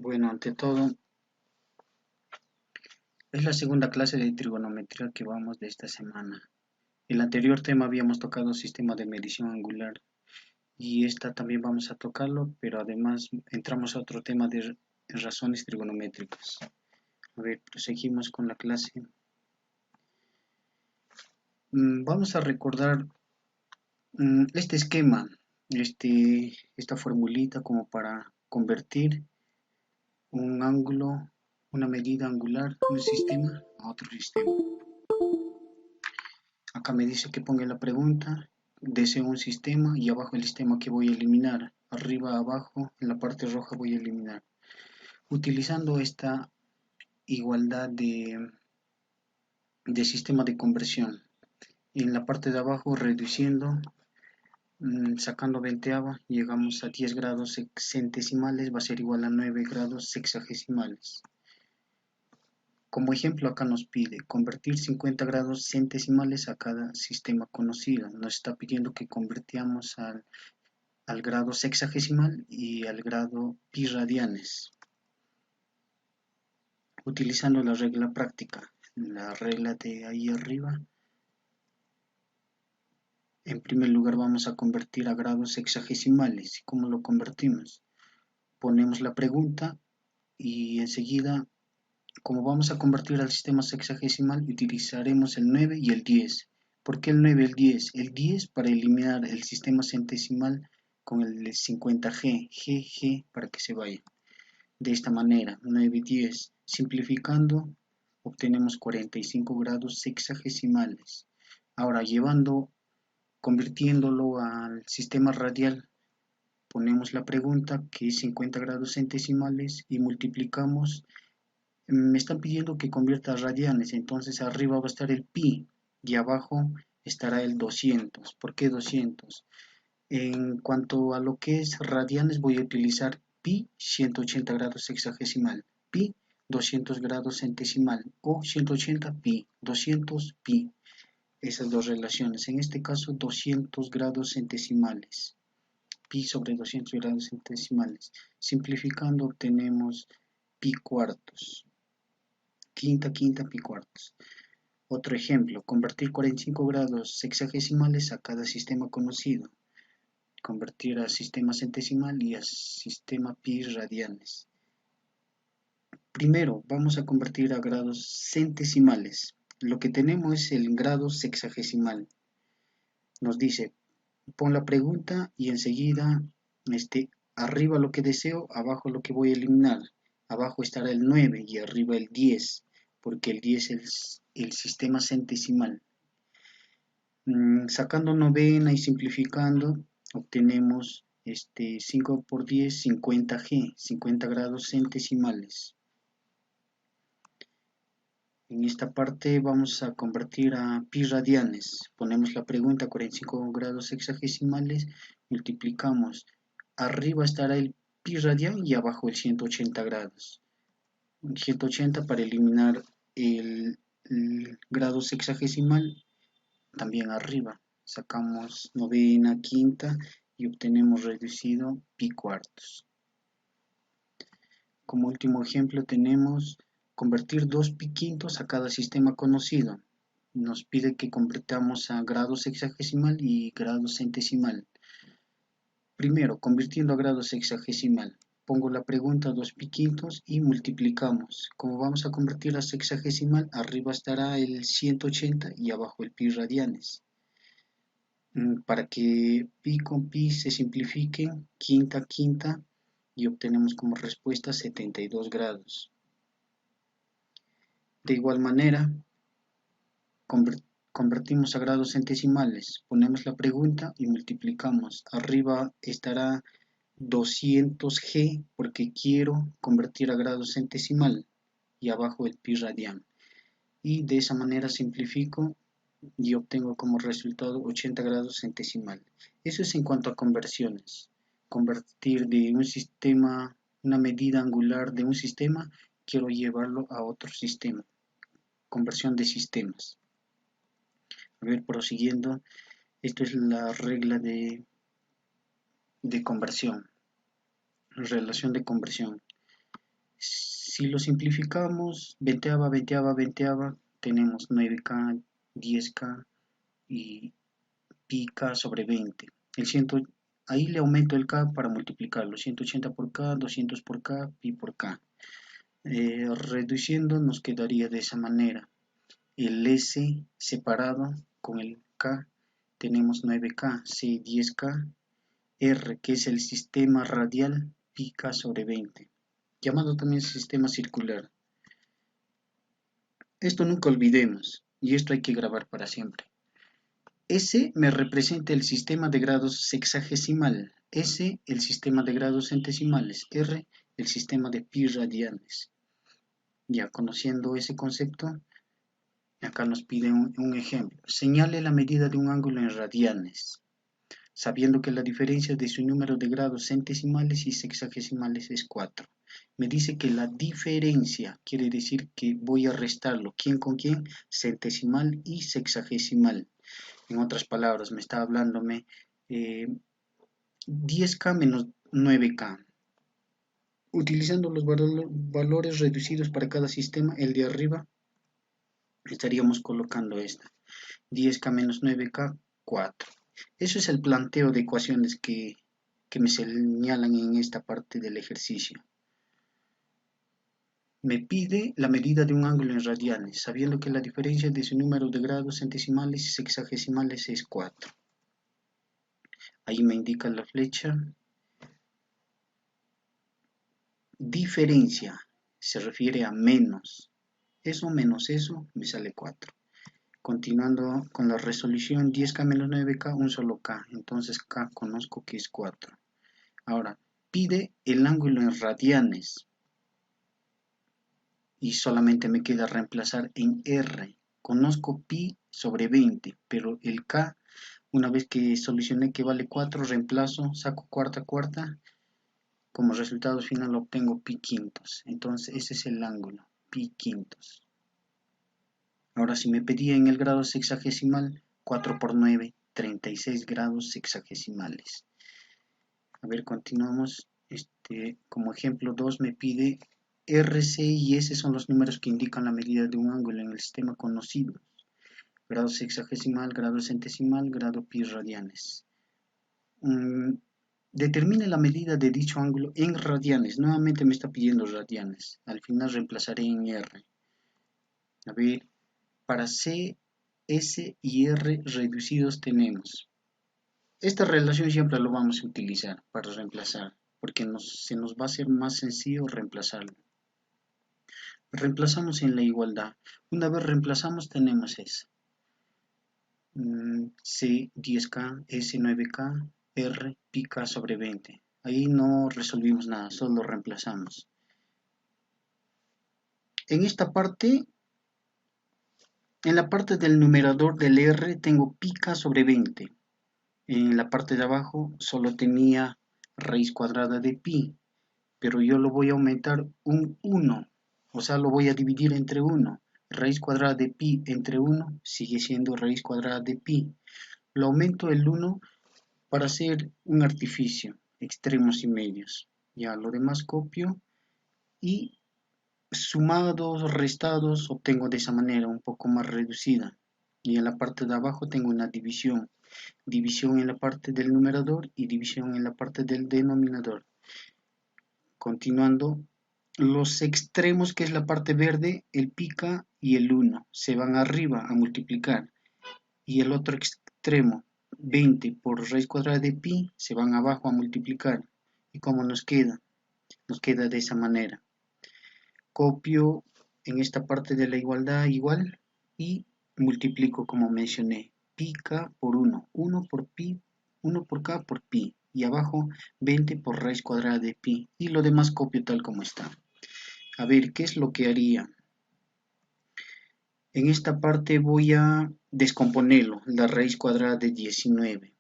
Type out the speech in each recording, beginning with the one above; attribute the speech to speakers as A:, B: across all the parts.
A: Bueno, ante todo, es la segunda clase de trigonometría que vamos de esta semana. El anterior tema habíamos tocado sistema de medición angular y esta también vamos a tocarlo, pero además entramos a otro tema de razones trigonométricas. A ver, proseguimos con la clase. Vamos a recordar este esquema, esta formulita como para convertir un ángulo, una medida angular de un sistema a otro sistema. Acá me dice que ponga la pregunta, deseo un sistema y abajo el sistema que voy a eliminar. Arriba, abajo, en la parte roja voy a eliminar. Utilizando esta igualdad de sistema de conversión. En la parte de abajo reduciendo, sacando veinteava, llegamos a 10 grados centesimales, va a ser igual a 9 grados sexagesimales. Como ejemplo, acá nos pide convertir 50 grados centesimales a cada sistema conocido. Nos está pidiendo que convirtiamos al grado sexagesimal y al grado pi radianes, utilizando la regla práctica, la regla de ahí arriba. En primer lugar vamos a convertir a grados sexagesimales. ¿Cómo lo convertimos? Ponemos la pregunta y enseguida, como vamos a convertir al sistema sexagesimal, utilizaremos el 9 y el 10. ¿Por qué el 9 y el 10? El 10 para eliminar el sistema centesimal con el 50G, GG para que se vaya. De esta manera, 9 y 10, simplificando, obtenemos 45 grados sexagesimales. Ahora, convirtiéndolo al sistema radial, ponemos la pregunta que es 50 grados centesimales y multiplicamos. Me están pidiendo que convierta a radianes, entonces arriba va a estar el pi y abajo estará el 200. ¿Por qué 200? En cuanto a lo que es radianes, voy a utilizar pi 180 grados sexagesimal, pi 200 grados centesimal o 180 pi, 200 pi. Esas dos relaciones, en este caso 200 grados centesimales, pi sobre 200 grados centesimales. Simplificando obtenemos pi cuartos, quinta pi cuartos. Otro ejemplo, convertir 45 grados sexagesimales a cada sistema conocido. Convertir a sistema centesimal y a sistema pi radianes. Primero vamos a convertir a grados centesimales. Lo que tenemos es el grado sexagesimal. Nos dice, pon la pregunta y enseguida arriba lo que deseo, abajo lo que voy a eliminar. Abajo estará el 9 y arriba el 10, porque el 10 es el sistema centesimal. Sacando novena y simplificando, obtenemos 5 por 10, 50G, 50 grados centesimales. En esta parte vamos a convertir a pi radianes. Ponemos la pregunta 45 grados sexagesimales, multiplicamos. Arriba estará el pi radian y abajo el 180 grados. 180 para eliminar el grado sexagesimal, también arriba. Sacamos novena, quinta y obtenemos reducido pi cuartos. Como último ejemplo tenemos convertir 2 pi quintos a cada sistema conocido. Nos pide que convirtamos a grado sexagesimal y grado centesimal. Primero, convirtiendo a grado sexagesimal, pongo la pregunta 2 pi quintos y multiplicamos. Como vamos a convertir a sexagesimal, arriba estará el 180 y abajo el pi radianes. Para que pi con pi se simplifiquen, quinta y obtenemos como respuesta 72 grados. De igual manera, convertimos a grados centesimales, ponemos la pregunta y multiplicamos. Arriba estará 200G porque quiero convertir a grados centesimal y abajo el pi radian. Y de esa manera simplifico y obtengo como resultado 80 grados centesimal. Eso es en cuanto a conversiones. Convertir de un sistema, una medida angular de un sistema, quiero llevarlo a otro sistema. Conversión de sistemas. A ver, prosiguiendo, esto es la regla de conversión, relación de conversión. Si lo simplificamos, venteaba, tenemos 9K, 10K y pi k sobre 20. Ahí le aumento el k para multiplicarlo, 180 por k, 200 por k, pi por k. Reduciendo nos quedaría de esa manera. El S separado con el K tenemos 9K, C 10K, R que es el sistema radial, pi K sobre 20, llamado también sistema circular. Esto nunca olvidemos y esto hay que grabar para siempre. S me representa el sistema de grados sexagesimal, S el sistema de grados centesimales, R el sistema de pi radianes. Ya conociendo ese concepto, acá nos pide un ejemplo. Señale la medida de un ángulo en radianes, sabiendo que la diferencia de su número de grados centesimales y sexagesimales es 4. Me dice que la diferencia quiere decir que voy a restarlo. ¿Quién con quién? Centesimal y sexagesimal. En otras palabras, me está hablándome 10K menos 9K. Utilizando los valores reducidos para cada sistema, el de arriba estaríamos colocando esta. 10K menos 9K, 4. Eso es el planteo de ecuaciones que me señalan en esta parte del ejercicio. Me pide la medida de un ángulo en radianes, sabiendo que la diferencia de su número de grados centesimales y sexagesimales es 4. Ahí me indica la flecha. Diferencia se refiere a menos. Eso menos eso me sale 4. Continuando con la resolución, 10K menos 9K, un solo K. Entonces K conozco que es 4. Ahora, pide el ángulo en radianes. Y solamente me queda reemplazar en R. Conozco pi sobre 20, pero el K, una vez que solucioné que vale 4, reemplazo, saco cuarta. Como resultado final obtengo pi quintos. Entonces ese es el ángulo, pi quintos. Ahora si me pedía en el grado sexagesimal, 4 por 9, 36 grados sexagesimales. A ver, continuamos. Como ejemplo 2 me pide RC y S son los números que indican la medida de un ángulo en el sistema conocido. Grado sexagesimal, grado centesimal, grado pi radianes. Determine la medida de dicho ángulo en radianes. Nuevamente me está pidiendo radianes. Al final reemplazaré en R. A ver, para C, S y R reducidos tenemos. Esta relación siempre lo vamos a utilizar para reemplazar, porque se nos va a hacer más sencillo reemplazarlo. Reemplazamos en la igualdad. Una vez reemplazamos tenemos esa. C 10K, S 9K, R pi K sobre 20. Ahí no resolvimos nada, solo reemplazamos. En esta parte, en la parte del numerador del R tengo pi K sobre 20. En la parte de abajo solo tenía raíz cuadrada de pi, pero yo lo voy a aumentar un 1, o sea, lo voy a dividir entre 1. Raíz cuadrada de pi entre 1 sigue siendo raíz cuadrada de pi. Lo aumento el 1 para hacer un artificio, extremos y medios. Ya lo demás copio y sumados, restados, obtengo de esa manera un poco más reducida. Y en la parte de abajo tengo una división. División en la parte del numerador y división en la parte del denominador. Continuando, los extremos, que es la parte verde, el pi k y el 1, se van arriba a multiplicar. Y el otro extremo, 20 por raíz cuadrada de pi, se van abajo a multiplicar. ¿Y cómo nos queda? Nos queda de esa manera. Copio en esta parte de la igualdad igual y multiplico como mencioné. Pi k por 1, 1 por pi, 1 por k por pi. Y abajo 20 por raíz cuadrada de pi. Y lo demás copio tal como está. A ver, ¿qué es lo que haría? En esta parte voy a descomponerlo, la raíz cuadrada de 19.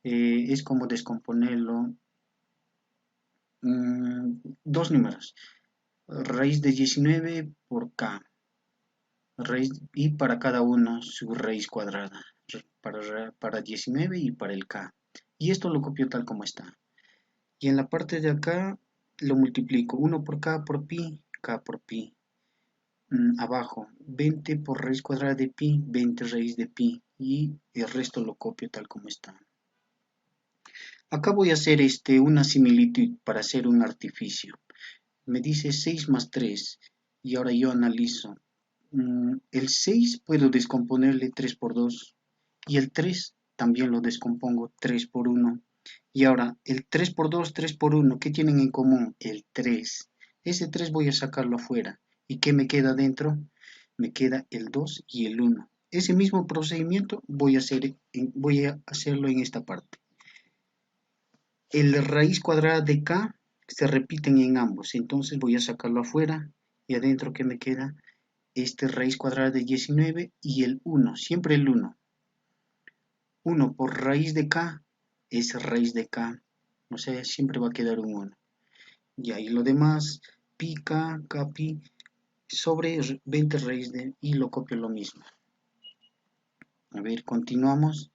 A: Es como descomponerlo. Dos números. Raíz de 19 por k. Y para cada uno su raíz cuadrada. Para 19 y para el k. Y esto lo copio tal como está. Y en la parte de acá lo multiplico. 1 por k por pi. Abajo, 20 por raíz cuadrada de pi, 20 raíz de pi. Y el resto lo copio tal como está. Acá voy a hacer una similitud para hacer un artificio. Me dice 6 más 3. Y ahora yo analizo. El 6 puedo descomponerle 3 por 2. Y el 3 también lo descompongo 3 por 1. Y ahora, el 3 por 2, 3 por 1, ¿qué tienen en común? El 3. Ese 3 voy a sacarlo afuera. ¿Y qué me queda dentro? Me queda el 2 y el 1. Ese mismo procedimiento voy a hacerlo en esta parte. El raíz cuadrada de k se repiten en ambos. Entonces voy a sacarlo afuera. Y adentro, ¿qué me queda? Raíz cuadrada de 19 y el 1. Siempre el 1. 1 por raíz de k es raíz de k. O sea, siempre va a quedar un 1. Y ahí lo demás, pi k, k pi, sobre 20 raíz de, y lo copio lo mismo. A ver, continuamos.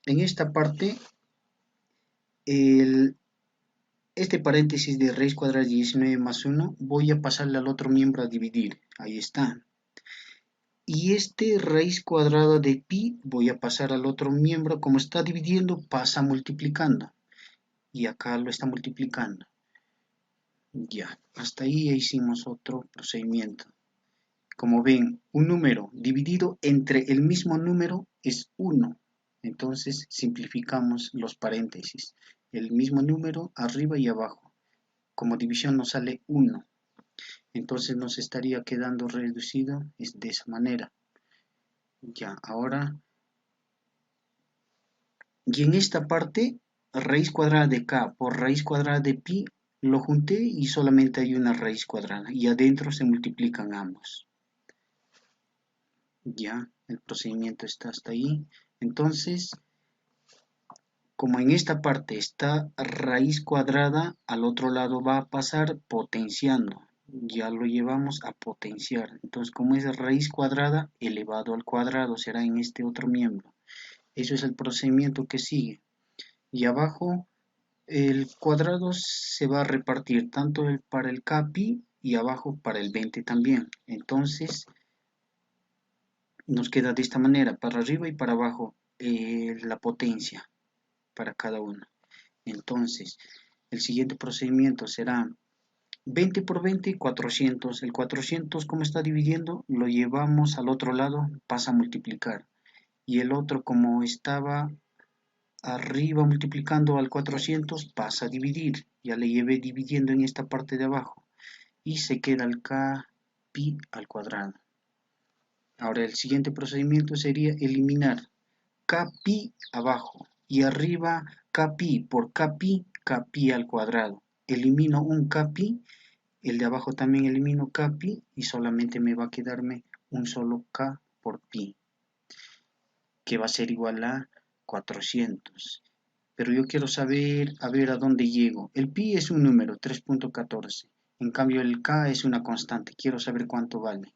A: En esta parte, este paréntesis de raíz cuadrada de 19 más 1, voy a pasarle al otro miembro a dividir. Ahí está. Y raíz cuadrada de pi voy a pasar al otro miembro. Como está dividiendo, pasa multiplicando. Y acá lo está multiplicando. Ya, hasta ahí ya hicimos otro procedimiento. Como ven, un número dividido entre el mismo número es 1. Entonces simplificamos los paréntesis. El mismo número arriba y abajo. Como división nos sale 1. Entonces nos estaría quedando reducido de esa manera. Ya, ahora. Y en esta parte, raíz cuadrada de k por raíz cuadrada de pi, lo junté y solamente hay una raíz cuadrada. Y adentro se multiplican ambos. Ya, el procedimiento está hasta ahí. Entonces, como en esta parte está raíz cuadrada, al otro lado va a pasar potenciando. Ya lo llevamos a potenciar. Entonces, como es raíz cuadrada elevado al cuadrado, será en este otro miembro. Eso es el procedimiento que sigue. Y abajo, el cuadrado se va a repartir tanto para el kpi y abajo para el 20 también. Entonces, nos queda de esta manera, para arriba y para abajo, la potencia para cada uno. Entonces, el siguiente procedimiento será 20 por 20, 400. El 400, como está dividiendo, lo llevamos al otro lado, pasa a multiplicar. Y el otro, como estaba arriba multiplicando al 400, pasa a dividir. Ya le llevé dividiendo en esta parte de abajo. Y se queda el k pi al cuadrado. Ahora el siguiente procedimiento sería eliminar kpi abajo y arriba kpi por kpi al cuadrado. Elimino un kpi, el de abajo también elimino kpi y solamente me va a quedarme un solo k por pi, que va a ser igual a 400. Pero yo quiero saber, a ver a dónde llego. El pi es un número, 3.14. En cambio el k es una constante, quiero saber cuánto vale.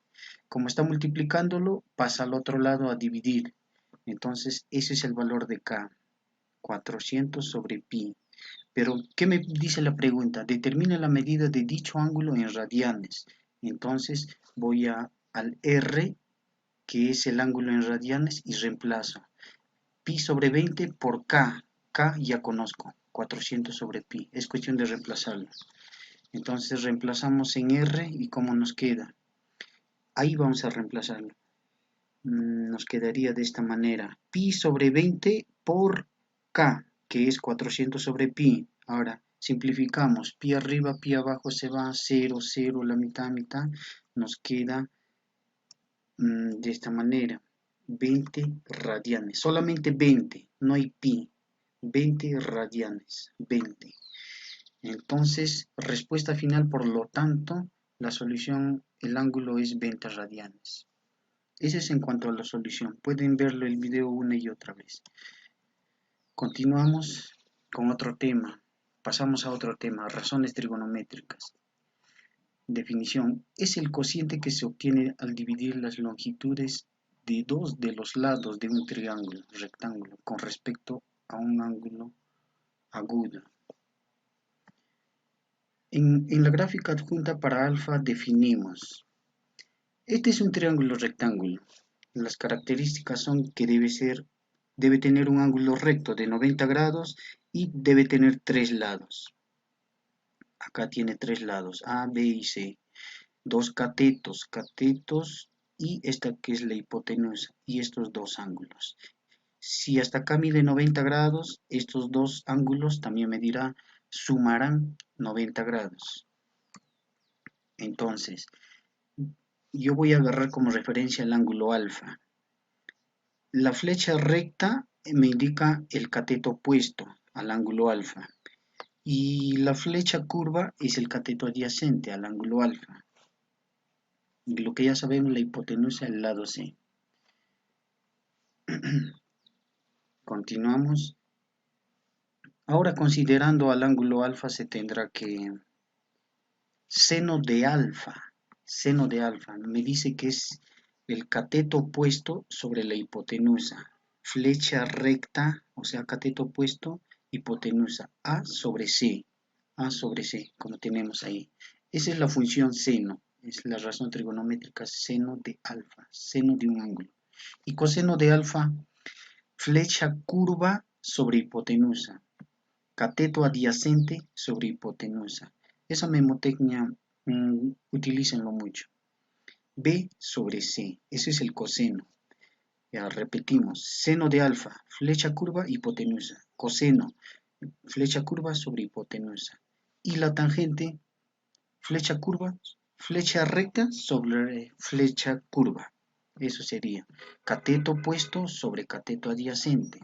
A: Como está multiplicándolo, pasa al otro lado a dividir. Entonces, ese es el valor de k, 400 sobre pi. Pero, ¿qué me dice la pregunta? Determina la medida de dicho ángulo en radianes. Entonces, voy al r, que es el ángulo en radianes, y reemplazo. Pi sobre 20 por k. K ya conozco, 400 sobre pi. Es cuestión de reemplazarlo. Entonces, reemplazamos en r y ¿cómo nos queda? Ahí vamos a reemplazarlo. Nos quedaría de esta manera. Pi sobre 20 por k, que es 400 sobre pi. Ahora, simplificamos. Pi arriba, pi abajo se va. 0, 0, la mitad, mitad. Nos queda de esta manera. 20 radianes. Solamente 20, no hay pi. 20 radianes. 20. Entonces, respuesta final, por lo tanto, la solución, el ángulo es 20 radianes. Ese es en cuanto a la solución. Pueden verlo el video una y otra vez. Continuamos con otro tema. Pasamos a otro tema, razones trigonométricas. Definición. Es el cociente que se obtiene al dividir las longitudes de dos de los lados de un triángulo rectángulo con respecto a un ángulo agudo. En la gráfica adjunta para alfa definimos, este es un triángulo rectángulo. Las características son que debe tener un ángulo recto de 90 grados y debe tener tres lados. Acá tiene tres lados, A, B y C. Dos catetos y esta que es la hipotenusa y estos dos ángulos. Si hasta acá mide 90 grados, estos dos ángulos también sumarán 90 grados. Entonces, yo voy a agarrar como referencia el ángulo alfa. La flecha recta me indica el cateto opuesto al ángulo alfa. Y la flecha curva es el cateto adyacente al ángulo alfa. Y lo que ya sabemos, la hipotenusa al lado C. Continuamos. Ahora considerando al ángulo alfa se tendrá que seno de alfa, me dice que es el cateto opuesto sobre la hipotenusa, flecha recta, o sea, cateto opuesto, hipotenusa, A sobre C, como tenemos ahí. Esa es la función seno, es la razón trigonométrica seno de alfa, seno de un ángulo. Y coseno de alfa, flecha curva sobre hipotenusa, cateto adyacente sobre hipotenusa. Esa memotecnia utilícenlo mucho. B sobre C, ese es el coseno. Ya repetimos, seno de alfa, flecha curva, hipotenusa. Coseno, flecha curva sobre hipotenusa. Y la tangente, flecha curva, flecha recta sobre flecha curva. Eso sería cateto opuesto sobre cateto adyacente.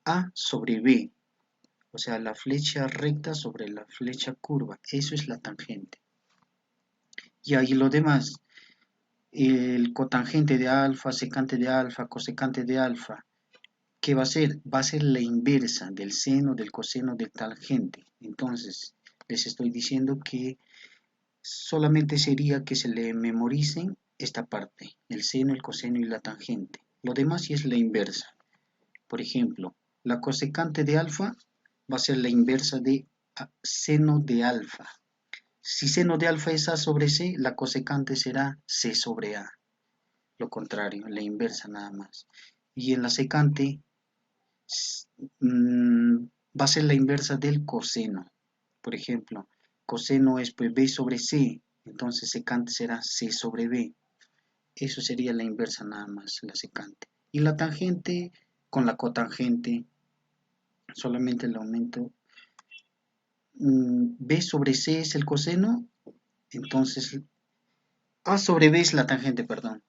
A: A sobre B, o sea, la flecha recta sobre la flecha curva. Eso es la tangente. Y ahí lo demás, el cotangente de alfa, secante de alfa, cosecante de alfa, ¿qué va a ser? Va a ser la inversa del seno, del coseno, del tangente. Entonces, les estoy diciendo que solamente sería que se le memoricen esta parte, el seno, el coseno y la tangente. Lo demás sí es la inversa. Por ejemplo, la cosecante de alfa va a ser la inversa de seno de alfa. Si seno de alfa es A sobre C, la cosecante será C sobre A. Lo contrario, la inversa nada más. Y en la secante va a ser la inversa del coseno. Por ejemplo, coseno es pues B sobre C, entonces secante será C sobre B. Eso sería la inversa nada más, la secante. Y la tangente con la cotangente, solamente el aumento. B sobre C es el coseno, entonces A sobre B es la tangente, perdón.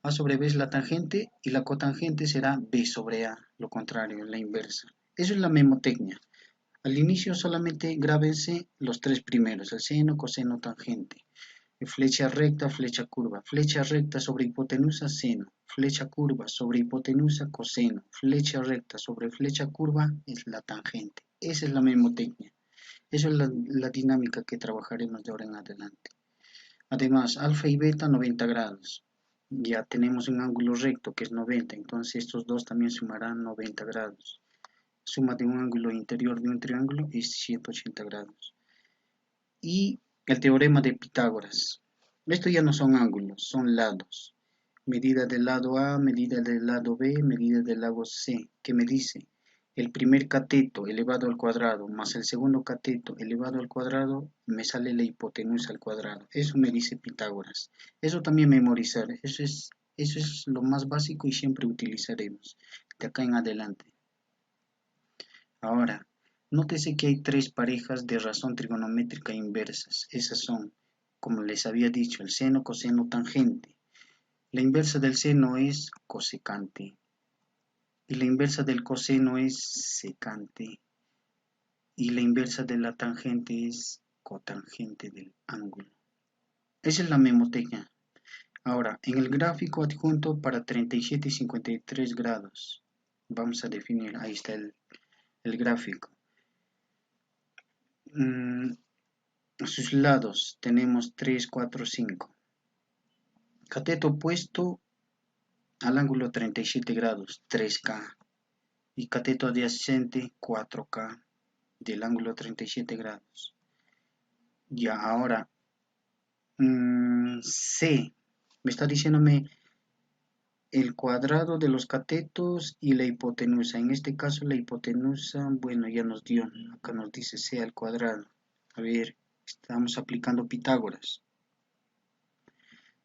A: A sobre B es la tangente y la cotangente será B sobre A, lo contrario, la inversa. Eso es la memotecnia. Al inicio solamente grábense los tres primeros, el seno, coseno, tangente. Flecha recta sobre hipotenusa, seno. Flecha curva sobre hipotenusa, coseno. Flecha recta sobre flecha curva es la tangente. Esa es la memotecnia. Esa es la dinámica que trabajaremos de ahora en adelante. Además, alfa y beta 90 grados. Ya tenemos un ángulo recto que es 90, entonces estos dos también sumarán 90 grados. Suma de un ángulo interior de un triángulo es 180 grados. Y el teorema de Pitágoras. Esto ya no son ángulos, son lados. Medida del lado A, medida del lado B, medida del lado C. ¿Qué me dice? El primer cateto elevado al cuadrado más el segundo cateto elevado al cuadrado me sale la hipotenusa al cuadrado. Eso me dice Pitágoras. Eso también memorizar. Eso es lo más básico y siempre utilizaremos de acá en adelante. Ahora, nótese que hay tres parejas de razón trigonométrica inversas. Esas son, como les había dicho, el seno, coseno, tangente. La inversa del seno es cosecante. Y la inversa del coseno es secante. Y la inversa de la tangente es cotangente del ángulo. Esa es la memotecnia. Ahora, en el gráfico adjunto para 37 y 53 grados, vamos a definir, ahí está el gráfico. A sus lados tenemos 3, 4, 5. Cateto opuesto al ángulo 37 grados, 3K. Y cateto adyacente, 4K. del ángulo 37 grados. Ya, ahora, C, me está diciéndome el cuadrado de los catetos y la hipotenusa. En este caso la hipotenusa, bueno, ya nos dio, acá nos dice C al cuadrado. A ver, estamos aplicando Pitágoras.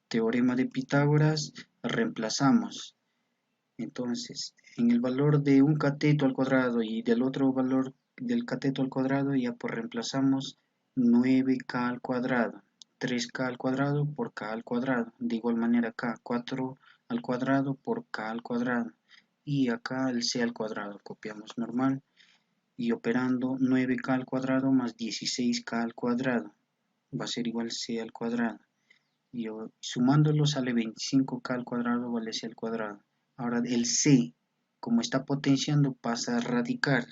A: Teorema de Pitágoras, reemplazamos. Entonces, en el valor de un cateto al cuadrado y del otro valor del cateto al cuadrado, ya pues reemplazamos 9k al cuadrado, 3k al cuadrado por k al cuadrado. De igual manera acá, 4 al cuadrado por k al cuadrado. Y acá el c al cuadrado, copiamos normal. Y operando 9k al cuadrado más 16k al cuadrado, va a ser igual c al cuadrado. Y sumándolo sale 25k al cuadrado vale c al cuadrado. Ahora el c, como está potenciando, pasa a radicar.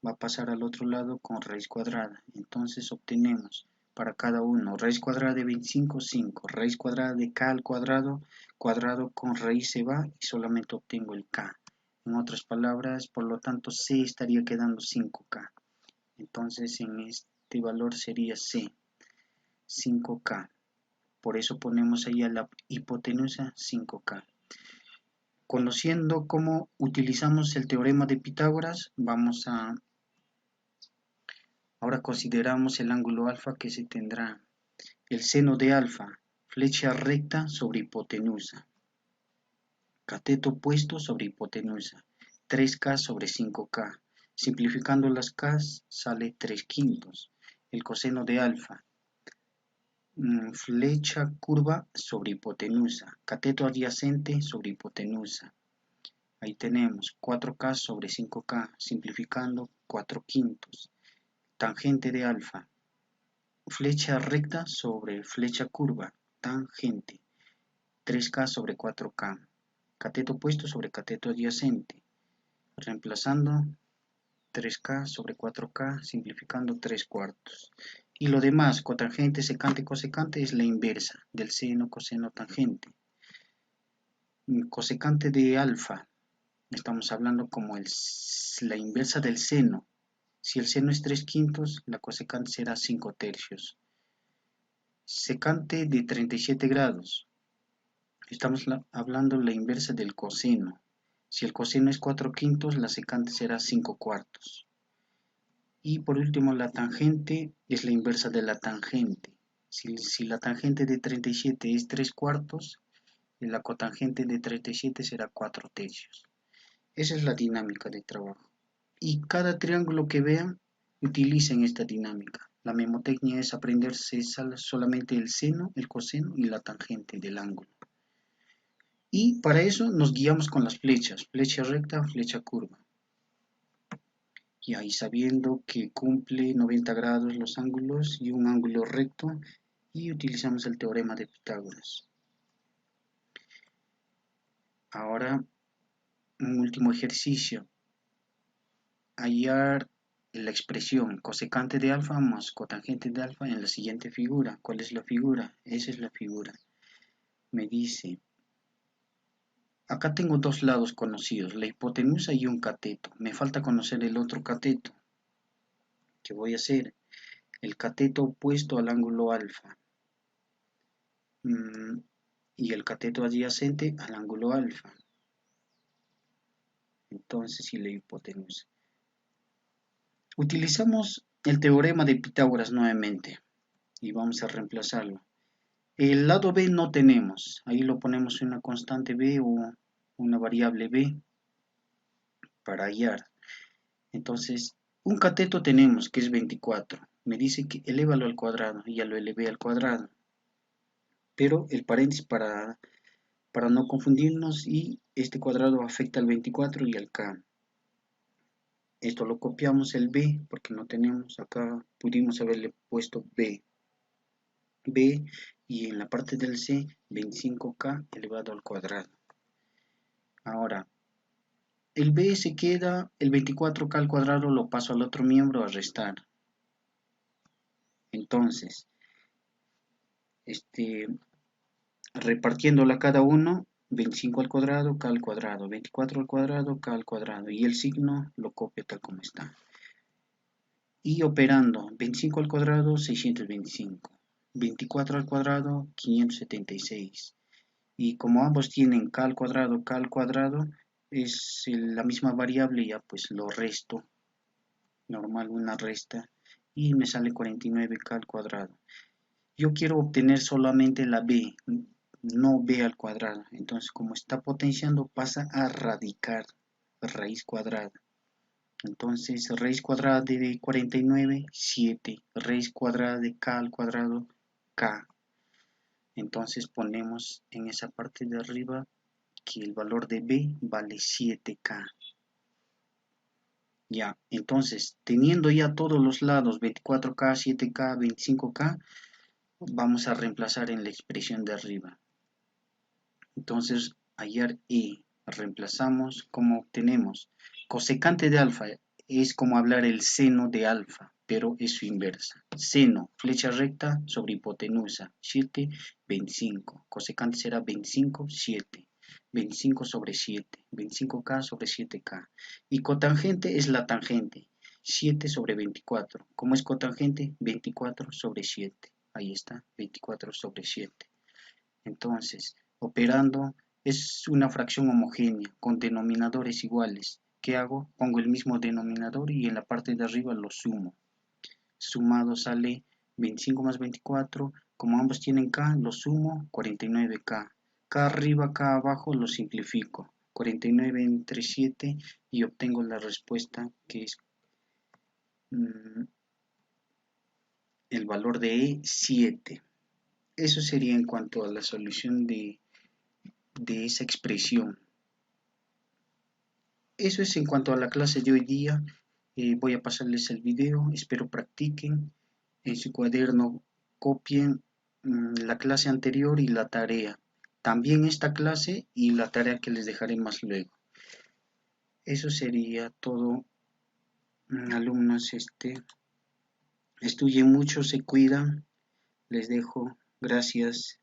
A: Va a pasar al otro lado con raíz cuadrada. Entonces obtenemos para cada uno raíz cuadrada de 25, 5. Raíz cuadrada de k al cuadrado, cuadrado con raíz se va y solamente obtengo el k. En otras palabras, por lo tanto, c estaría quedando 5k. Entonces en este valor sería c, 5k. Por eso ponemos ahí a la hipotenusa 5k. Conociendo cómo utilizamos el teorema de Pitágoras, ahora consideramos el ángulo alfa que se tendrá. El seno de alfa, flecha recta sobre hipotenusa. Cateto opuesto sobre hipotenusa. 3k sobre 5k. Simplificando las k sale 3 quintos. El coseno de alfa, flecha curva sobre hipotenusa, cateto adyacente sobre hipotenusa. Ahí tenemos 4k sobre 5k, simplificando 4 quintos. Tangente de alfa, flecha recta sobre flecha curva, tangente, 3k sobre 4k. Cateto opuesto sobre cateto adyacente, reemplazando 3k sobre 4k, simplificando 3 cuartos. Y lo demás, cotangente, secante, cosecante, es la inversa del seno, coseno, tangente. Cosecante de alfa, estamos hablando como la inversa del seno. Si el seno es 3 quintos, la cosecante será 5 tercios. Secante de 37 grados, estamos hablando la inversa del coseno. Si el coseno es 4 quintos, la secante será 5 cuartos. Y por último, la tangente es la inversa de la tangente. Si la tangente de 37 es 3 cuartos, la cotangente de 37 será 4 tercios. Esa es la dinámica de trabajo. Y cada triángulo que vean, utilicen esta dinámica. La memotecnia es aprenderse solamente el seno, el coseno y la tangente del ángulo. Y para eso nos guiamos con las flechas, flecha recta, flecha curva. Y ahí sabiendo que cumple 90 grados los ángulos y un ángulo recto, y utilizamos el teorema de Pitágoras. Ahora, un último ejercicio. Hallar la expresión cosecante de alfa más cotangente de alfa en la siguiente figura. ¿Cuál es la figura? Esa es la figura. Me dice, acá tengo dos lados conocidos, la hipotenusa y un cateto. Me falta conocer el otro cateto. ¿Qué voy a hacer? El cateto opuesto al ángulo alfa. Y el cateto adyacente al ángulo alfa. Entonces, y la hipotenusa. Utilizamos el teorema de Pitágoras nuevamente y vamos a reemplazarlo. El lado b no tenemos, ahí lo ponemos una constante b o una variable b para hallar. Entonces, un cateto tenemos que es 24. Me dice que elévalo al cuadrado y ya lo elevé al cuadrado. Pero el paréntesis para no confundirnos, y este cuadrado afecta al 24 y al k. Esto lo copiamos el b porque no tenemos, acá pudimos haberle puesto b y en la parte del c 25k elevado al cuadrado. Ahora, el b se queda, el 24k al cuadrado lo paso al otro miembro a restar. Entonces, repartiéndola cada uno, 25 al cuadrado, k al cuadrado, 24 al cuadrado, k al cuadrado, y el signo lo copio tal como está. y operando 25 al cuadrado 625, 24 al cuadrado 576. Y como ambos tienen k al cuadrado, es la misma variable, ya pues lo resto, normal una resta, y me sale 49k al cuadrado. Yo quiero obtener solamente la b, no b al cuadrado. Entonces, como está potenciando, pasa a radicar raíz cuadrada. Entonces, raíz cuadrada de 49, 7. Raíz cuadrada de k al cuadrado, k. Entonces ponemos en esa parte de arriba que el valor de b vale 7k. Ya, entonces, teniendo ya todos los lados 24k, 7k, 25k, vamos a reemplazar en la expresión de arriba. Entonces, hallar e, reemplazamos, como obtenemos cosecante de alfa, es como hablar el seno de alfa, pero es su inversa. Seno, flecha recta sobre hipotenusa, 7, 25. Cosecante será 25, 7. 25 sobre 7, 25k sobre 7k. Y cotangente es la tangente, 7 sobre 24. ¿Cómo es cotangente? 24 sobre 7. Ahí está, 24 sobre 7. Entonces, operando es una fracción homogénea con denominadores iguales. ¿Qué hago? Pongo el mismo denominador y en la parte de arriba lo sumo. Sumado sale 25 más 24. Como ambos tienen k, lo sumo, 49k. K arriba, k abajo, lo simplifico. 49 entre 7 y obtengo la respuesta que es el valor de E 7. Eso sería en cuanto a la solución de esa expresión. Eso es en cuanto a la clase de hoy día. Voy a pasarles el video, espero practiquen. En su cuaderno copien la clase anterior y la tarea. También esta clase y la tarea que les dejaré más luego. Eso sería todo, alumnos. Estudien mucho, se cuidan. Les dejo. Gracias.